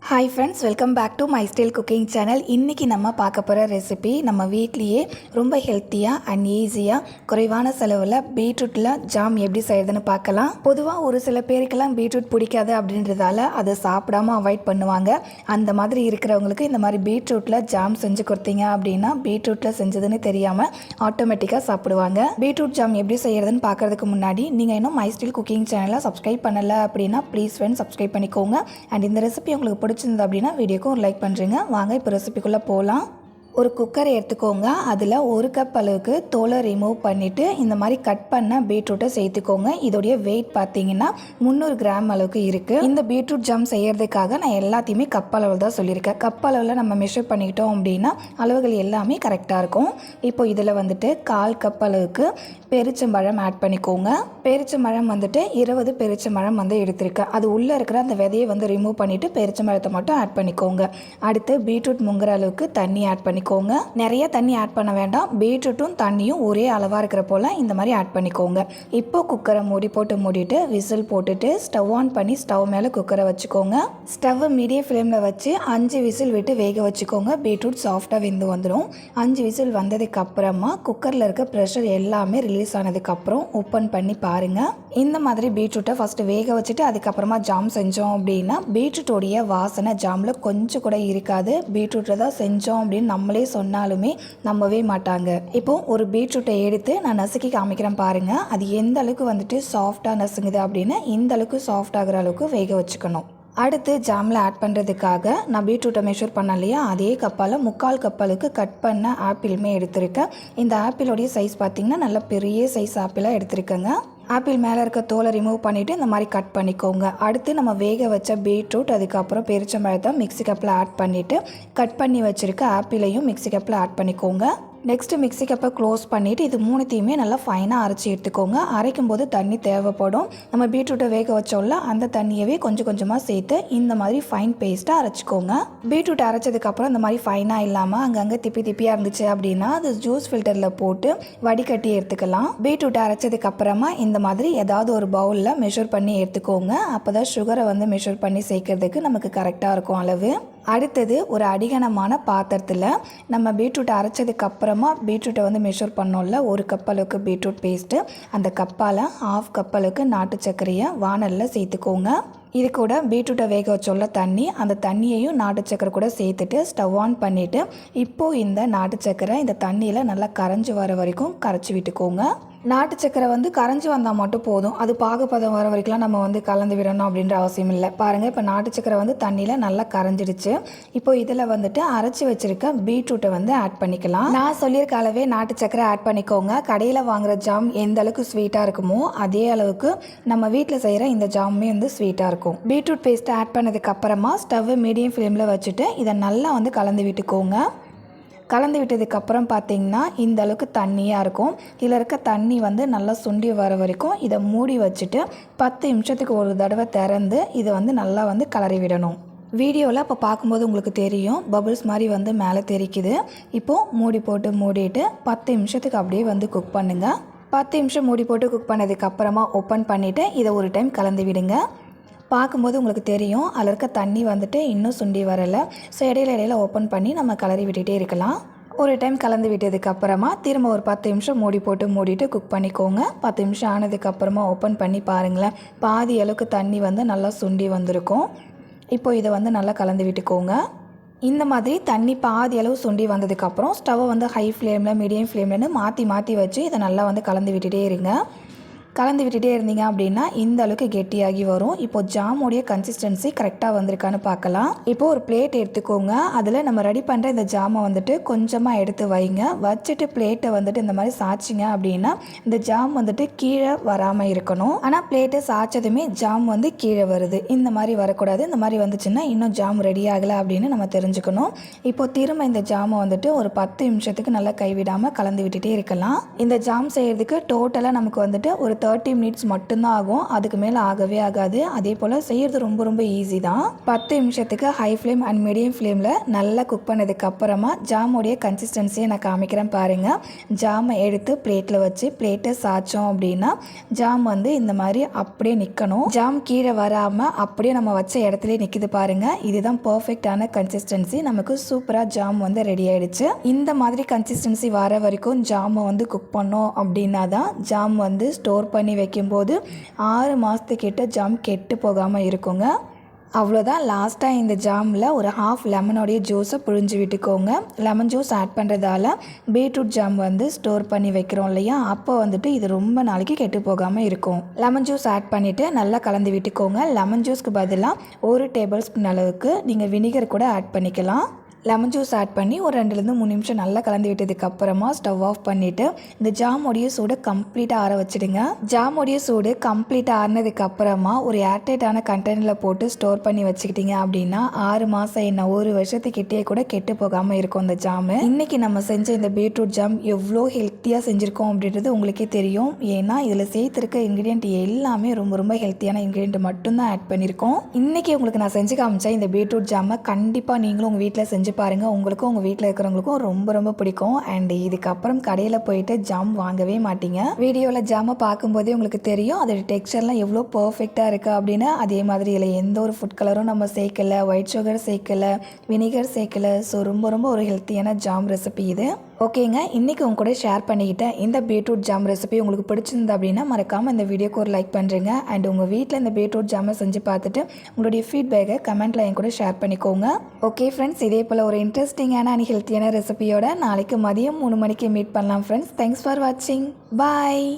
Hi friends, welcome back to my style cooking channel. இன்றைக்கி நம்ம பார்க்க போகிற ரெசிபி நம்ம வீட்லேயே ரொம்ப ஹெல்த்தியாக அண்ட் ஈஸியாக குறைவான செலவில் பீட்ரூட்டில் ஜாம் எப்படி செய்கிறதுன்னு பார்க்கலாம். பொதுவாக ஒரு சில பேருக்கெல்லாம் பீட்ரூட் பிடிக்காது அப்படின்றதால அதை சாப்பிடாமல் அவாய்ட் பண்ணுவாங்க. அந்த மாதிரி இருக்கிறவங்களுக்கு இந்த மாதிரி பீட்ரூட்டில் ஜாம் செஞ்சு கொடுத்தீங்க அப்படின்னா பீட்ரூட்டில் செஞ்சதுன்னு தெரியாமல் ஆட்டோமேட்டிக்காக சாப்பிடுவாங்க. பீட்ரூட் ஜாம் எப்படி செய்கிறதுன்னு பார்க்குறதுக்கு முன்னாடி நீங்கள் இன்னும் மை ஸ்டைல் குக்கிங் சேனலை சப்ஸ்கிரைப் பண்ணலை அப்படின்னா ப்ளீஸ் ஃப்ரெண்ட்ஸ் சப்ஸ்கிரைப் பண்ணிக்கோங்க. அண்ட் இந்த ரெசிபி உங்களுக்கு பிடிச்சிருந்தது அப்படின்னா வீடியோக்கு ஒரு லைக் பண்ணுறீங்க. வாங்க இப்போ ரெசிபிக்குள்ளே போகலாம். ஒரு குக்கரை எடுத்துக்கோங்க. அதில் 1 கப் அளவுக்கு தோலை ரிமூவ் பண்ணிவிட்டு இந்த மாதிரி கட் பண்ண பீட்ரூட்டை சேர்த்துக்கோங்க. இதோடைய வெயிட் பார்த்தீங்கன்னா 300 கிராம் அளவுக்கு இருக்குது. இந்த பீட்ரூட் ஜாம் செய்கிறதுக்காக நான் எல்லாத்தையுமே கப் அளவில் தான் சொல்லியிருக்கேன். கப் அளவில் நம்ம மெஷர் பண்ணிக்கிட்டோம் அப்படின்னா அளவுகள் எல்லாமே கரெக்டாக இருக்கும். இப்போ இதில் வந்துட்டு 1/4 கப் அளவுக்கு பெருச்சம்பழம் ஆட் பண்ணிக்கோங்க. பெருச்சம்பழம் வந்துட்டு 20 பெருச்சம்பழம் எடுத்திருக்கேன். அது உள்ளே இருக்கிற அந்த விதையை ரிமூவ் பண்ணிவிட்டு பெருச்சம்பழத்தை மட்டும் ஆட் பண்ணிக்கோங்க. அடுத்து பீட்ரூட் முங்குற அளவுக்கு தண்ணி ஆட் பண்ணிக்கோங்க. நிறைய தண்ணி ஆட் பண்ண வேண்டாம். பீட்ரூட்டும் தண்ணியும் ஒரே அளவாக இருக்கிற போல் இந்த மாதிரி ஆட் பண்ணிக்கோங்க. இப்போ குக்கரை மூடிட்டு விசில் போட்டுட்டு ஸ்டவ் ஆன் பண்ணி ஸ்டவ் மேலே குக்கரை வச்சுக்கோங்க. ஸ்டவ் மீடியம் ஃப்ளேமில் வச்சு 5 விசில் விட்டு வேக வச்சுக்கோங்க. பீட்ரூட் சாஃப்டாக வெந்து வந்துடும். 5 விசில் வந்ததுக்கு அப்புறமா குக்கரில் இருக்க ப்ரெஷர் எல்லாமே ரிலீஸ் ஆனதுக்கப்புறம் ஓப்பன் பண்ணி பாருங்கள். இந்த மாதிரி பீட்ரூட்டை ஃபஸ்ட்டு வேக வச்சுட்டு அதுக்கப்புறமா ஜாம் செஞ்சோம் அப்படின்னா பீட்ரூட்டோடைய வாசனை ஜாமில் கொஞ்சம் கூட இருக்காது. பீட்ரூட்டில் தான் செஞ்சோம் அப்படின்னு நம்மளே சொன்னாலுமே நம்பவே மாட்டாங்க. இப்போ ஒரு பீட்ரூட்டை எடுத்து நான் நசுக்கி காமிக்கிறேன் பாருங்கள். அது எந்த அளவுக்கு சாஃப்டாக நசுங்குது அப்படின்னு இந்த அளவுக்கு சாஃப்ட் ஆகிற அளவுக்கு வேக வச்சுக்கணும். அடுத்து ஜாமில் ஆட் பண்ணுறதுக்காக நான் பீட்ரூட்டை மெஷர் பண்ண இல்லையா, அதே கப்பால் 3/4 கப் அளவுக்கு கட் பண்ண ஆப்பிளுமே எடுத்திருக்கேன். இந்த ஆப்பிளோடைய சைஸ் பார்த்திங்கன்னா நல்ல பெரிய சைஸ் ஆப்பிளாக எடுத்திருக்கேங்க. ஆப்பிள் மேலே இருக்க தோலை ரிமூவ் பண்ணிவிட்டு இந்த மாதிரி கட் பண்ணிக்கோங்க. அடுத்து நம்ம வேக வச்ச பீட்ரூட் அதுக்கப்புறம் பெருச்சம்பழத்தை மிக்ஸி கப்பில் ஆட் பண்ணிவிட்டு கட் பண்ணி வச்சுருக்க ஆப்பிளையும் மிக்ஸி கப்பில் ஆட் பண்ணிக்கோங்க. நெக்ஸ்ட்டு மிக்ஸி கப்பை க்ளோஸ் பண்ணிவிட்டு இது மூணுத்தையுமே நல்லா ஃபைனாக அரைச்சி எடுத்துக்கோங்க. அரைக்கும் போது தண்ணி தேவைப்படும். நம்ம பீட்ரூட்டை வேக வச்சோம்ல அந்த தண்ணியவே கொஞ்சம் கொஞ்சமாக சேர்த்து இந்த மாதிரி ஃபைன் பேஸ்ட்டாக அரைச்சிக்கோங்க. பீட்ரூட் அரைச்சதுக்கப்புறம் இந்த மாதிரி ஃபைனாக இல்லாமல் அங்கங்கே திப்பியாக இருந்துச்சு அப்படின்னா அது ஜூஸ் ஃபில்டரில் போட்டு வடிகட்டி எடுத்துக்கலாம். பீட்ரூட் அரைச்சதுக்கப்புறமா இந்த மாதிரி ஏதாவது ஒரு பவுலில் மெஷர் பண்ணி எடுத்துக்கோங்க. அப்போ தான் சுகரை மெஷர் பண்ணி சேர்க்கறதுக்கு நமக்கு கரெக்டாக இருக்கும் அளவு. அடுத்தது ஒரு அடிகனமான பாத்திரத்தில் நம்ம பீட்ரூட் அரைச்சதுக்கப்புறமா பீட்ரூட்டை மெஷர் பண்ணோம்ல 1 கப் அளவுக்கு பீட்ரூட் பேஸ்ட்டு அந்த கப்பால் 1/2 கப் அளவுக்கு நாட்டு சர்க்கரையை வானலில் சேர்த்துக்கோங்க. இது கூட பீட்ரூட்டை வேக வச்சோல்ல தண்ணி, அந்த தண்ணியையும் நாட்டு சர்க்கரை கூட சேர்த்துட்டு ஸ்டவ் ஆன் பண்ணிவிட்டு இப்போது இந்த நாட்டு சர்க்கரை இந்த தண்ணியில் நல்லா கரைஞ்சி வர வரைக்கும் கரைச்சி விட்டுக்கோங்க. நாட்டு சர்க்கரை கரைஞ்சி வந்தால் மட்டும் போதும். அது பாகுபதம் வர வரைக்கும்லாம் நம்ம கலந்து விடணும் அப்படின்ற அவசியம் இல்லை. பாருங்கள், இப்போ நாட்டு சர்க்கரை தண்ணியில் நல்லா கரைஞ்சிடுச்சு. இப்போ இதில் அரைச்சி வச்சுருக்க பீட்ரூட்டை ஆட் பண்ணிக்கலாம். நான் சொல்லியிருக்க அளவே நாட்டு சர்க்கரை ஆட் பண்ணிக்கோங்க. கடையில் வாங்குகிற ஜாம் எந்த அளவுக்கு ஸ்வீட்டாக இருக்குமோ அதே அளவுக்கு நம்ம வீட்டில் செய்கிற இந்த ஜாமுமே ஸ்வீட்டாக இருக்கும். பீட்ரூட் பேஸ்ட்டை ஆட் பண்ணதுக்கப்புறமா ஸ்டவ்வை மீடியம் ஃப்ளேமில் வச்சுட்டு இதை நல்லா கலந்து விட்டுக்கோங்க. கலந்து விட்டதுக்கப்புறம் பார்த்திங்கன்னா இந்த அளவுக்கு தண்ணியாக இருக்கும். இதில் இருக்க தண்ணி நல்லா சுண்டி வர வரைக்கும் இதை மூடி வச்சுட்டு 10 நிமிஷத்துக்கு ஒரு தடவை திறந்து இதை நல்லா கலரி விடணும். வீடியோவில் இப்போ பார்க்கும்போது உங்களுக்கு தெரியும் பபுள்ஸ் மாதிரி மேலே தெரிக்குது. இப்போது மூடிட்டு 10 நிமிஷத்துக்கு அப்படியே குக் பண்ணுங்கள். 10 நிமிஷம் மூடி போட்டு குக் பண்ணதுக்கப்புறமா ஓப்பன் பண்ணிவிட்டு இதை ஒரு டைம் கலந்து விடுங்க. பார்க்கும்போது உங்களுக்கு தெரியும் அதில் இருக்க தண்ணி இன்னும் சுண்டி வரலை. ஸோ இடையில ஓப்பன் பண்ணி நம்ம கலரி விட்டுகிட்டே இருக்கலாம். ஒரு டைம் கலந்து விட்டதுக்கப்புறமா திரும்ப ஒரு 10 நிமிஷம் மூடிட்டு குக் பண்ணிக்கோங்க. 10 நிமிஷம் ஆனதுக்கப்புறமா ஓப்பன் பண்ணி பாருங்களேன், பாதி அளவுக்கு தண்ணி நல்லா சுண்டி வந்திருக்கும். இப்போ இதை நல்லா கலந்து விட்டுக்கோங்க. இந்த மாதிரி தண்ணி பாதி அளவு சுண்டி வந்ததுக்கப்புறம் ஸ்டவ்வை ஹை ஃப்ளேமில் மீடியம் ஃப்ளேம்லன்னு மாற்றி வச்சு இதை நல்லா கலந்து விட்டுட்டே இருங்க. கலந்து விட்டுட்டே இருந்தீங்க அப்படின்னா இந்த அளவுக்கு கெட்டியாகி வரும். இப்போது ஜாமுடைய கன்சிஸ்டன்சி கரெக்டாக வந்திருக்கான்னு பார்க்கலாம். இப்போது ஒரு பிளேட் எடுத்துக்கோங்க. அதில் நம்ம ரெடி பண்ணுற இந்த ஜாமை கொஞ்சமாக எடுத்து வைங்க. வச்சுட்டு பிளேட்டை இந்த மாதிரி சாய்ச்சிங்க அப்படின்னா இந்த ஜாம் கீழே வராமல் இருக்கணும். ஆனால் பிளேட்டை சாய்ச்சதுமே ஜாம் கீழே வருது. இந்த மாதிரி வரக்கூடாது. இந்த மாதிரி வந்துச்சுன்னா இன்னும் ஜாம் ரெடி ஆகலை அப்படின்னு நம்ம தெரிஞ்சுக்கணும். இப்போ திரும்ப இந்த ஜாமை ஒரு 10 நிமிஷத்துக்கு நல்லா கைவிடாமல் கலந்து விட்டுட்டே இருக்கலாம். இந்த ஜாம் செய்கிறதுக்கு டோட்டலாக நமக்கு ஒரு 30 மினிட்ஸ் மட்டும்தான் ஆகும், அதுக்கு மேலே ஆகவே ஆகாது. அதே போல் செய்கிறது ரொம்ப ரொம்ப ஈஸி தான். 10 நிமிஷத்துக்கு ஹை ஃப்ளேம் அண்ட் மீடியம் ஃப்ளேமில் நல்லா குக் பண்ணதுக்கப்புறமா ஜாமுடைய கன்சிஸ்டன்சியை நான் காமிக்கிறேன் பாருங்கள். ஜாமை எடுத்து பிளேட்டில் வச்சு பிளேட்டை சாய்ச்சோம் அப்படின்னா ஜாம் வந்து இந்த மாதிரி அப்படியே நிற்கணும். ஜாம் கீழே வராமல் அப்படியே நம்ம வச்ச இடத்துலயே நிற்கிது பாருங்கள். இதுதான் பர்ஃபெக்டான கன்சிஸ்டன்சி. நமக்கு சூப்பராக ஜாம் வந்து ரெடி ஆகிடுச்சு. இந்த மாதிரி கன்சிஸ்டன்சி வர வரைக்கும் ஜாமை வந்து குக் பண்ணோம் அப்படின்னா தான் ஜாம் வந்து ஸ்டோர் பண்ணி வைக்கும்போது 6 மாதத்துக்கிட்ட ஜாம் கெட்டு போகாமல் இருக்குங்க. அவ்வளோதான். லாஸ்ட்டாக இந்த ஜாமில் ஒரு ஹாஃப் லெமனோடைய ஜூஸை புழிஞ்சு விட்டுக்கோங்க. லெமன் ஜூஸ் ஆட் பண்ணுறதால பீட்ரூட் ஜாம் வந்து ஸ்டோர் பண்ணி வைக்கிறோம் இல்லையா, அப்போ வந்துட்டு இது ரொம்ப நாளைக்கு கெட்டு போகாமல் இருக்கும். லெமன் ஜூஸ் ஆட் பண்ணிவிட்டு நல்லா கலந்து விட்டுக்கோங்க. லெமன் ஜூஸ்க்கு பதிலாக 1 டேபிள் ஸ்பூன் அளவுக்கு நீங்கள் வினிகர் கூட ஆட் பண்ணிக்கலாம். லெமன் ஜூஸ் ஆட் பண்ணி ஒரு 2-3 நிமிஷம் நல்லா கலந்து விட்டதுக்கப்புறமா ஸ்டவ் ஆஃப் பண்ணிவிட்டு இந்த ஜாமுடைய சூடு கம்ப்ளீட்டாக ஆற வச்சுடுங்க. ஜாமுடைய சூடு கம்ப்ளீட்டாக ஆறினதுக்கப்புறமா ஒரு ஏர்டைட்டான கண்டெய்னரில் போட்டு ஸ்டோர் பண்ணி வச்சுக்கிட்டிங்க அப்படின்னா 6 மாதம் என்ன 1 வருஷத்துக்கிட்டே கூட கெட்டு போகாமல் இருக்கும் இந்த ஜாமு. இன்றைக்கி நம்ம செஞ்ச இந்த பீட்ரூட் ஜாம் எவ்வளோ ஹெல்த்தியாக செஞ்சுருக்கோம் அப்படின்றது உங்களுக்கே தெரியும். ஏன்னா இதில் சேர்த்துருக்க இன்க்ரீடியன்ட் எல்லாமே ரொம்ப ரொம்ப ஹெல்த்தியான இன்க்ரீடியன்ட் மட்டும்தான் ஆட் பண்ணியிருக்கோம். இன்றைக்கி உங்களுக்கு நான் செஞ்சு காமிச்சேன் இந்த பீட்ரூட் ஜாமை கண்டிப்பாக நீங்களும் உங்கள் வீட்டில் செஞ்சு பாருங்கள். உங்களுக்கும் உங்கள் வீட்டில் இருக்கிறவங்களுக்கும் ரொம்ப ரொம்ப பிடிக்கும். அண்ட் இதுக்கப்புறம் கடையில் போயிட்டு ஜாம் வாங்கவே மாட்டீங்க. வீடியோவில் ஜாமை பார்க்கும்போதே உங்களுக்கு தெரியும் அதோட டெக்ஸ்சர்லாம் எவ்வளோ பர்ஃபெக்டாக இருக்குது அப்படின்னு. அதே மாதிரி இதில் எந்த ஒரு ஃபுட் கலரும் நம்ம சேர்க்கலை, ஒயிட் சுகர் சேர்க்கலை, வினிகர் சேர்க்கலை. ஸோ ரொம்ப ரொம்ப ஒரு ஹெல்த்தியான ஜாம் ரெசிபி இது. ஓகேங்க, இன்றைக்கி உங்க கூட ஷேர் பண்ணிக்கிட்டேன் இந்த பீட்ரூட் ஜாம் ரெசிபி உங்களுக்கு பிடிச்சிருந்தது அப்படின்னா மறக்காமல் இந்த வீடியோக்கு ஒரு லைக் பண்ணுறேங்க. அண்ட் உங்கள் வீட்டில் இந்த பீட்ரூட் ஜாமை செஞ்சு பார்த்துட்டு உங்களுடைய ஃபீட்பேக்கை கமெண்ட்டில் என் கூட ஷேர் பண்ணிக்கோங்க. ஓகே ஃப்ரெண்ட்ஸ், இதே போல் ஒரு இன்ட்ரெஸ்டிங்கான அண்ட் ஹெல்த்தியான ரெசிபியோட நாளைக்கு மதியம் 3 மணிக்கு மீட் பண்ணலாம் ஃப்ரெண்ட்ஸ். தேங்க்ஸ் ஃபார் வாட்சிங். பாய்.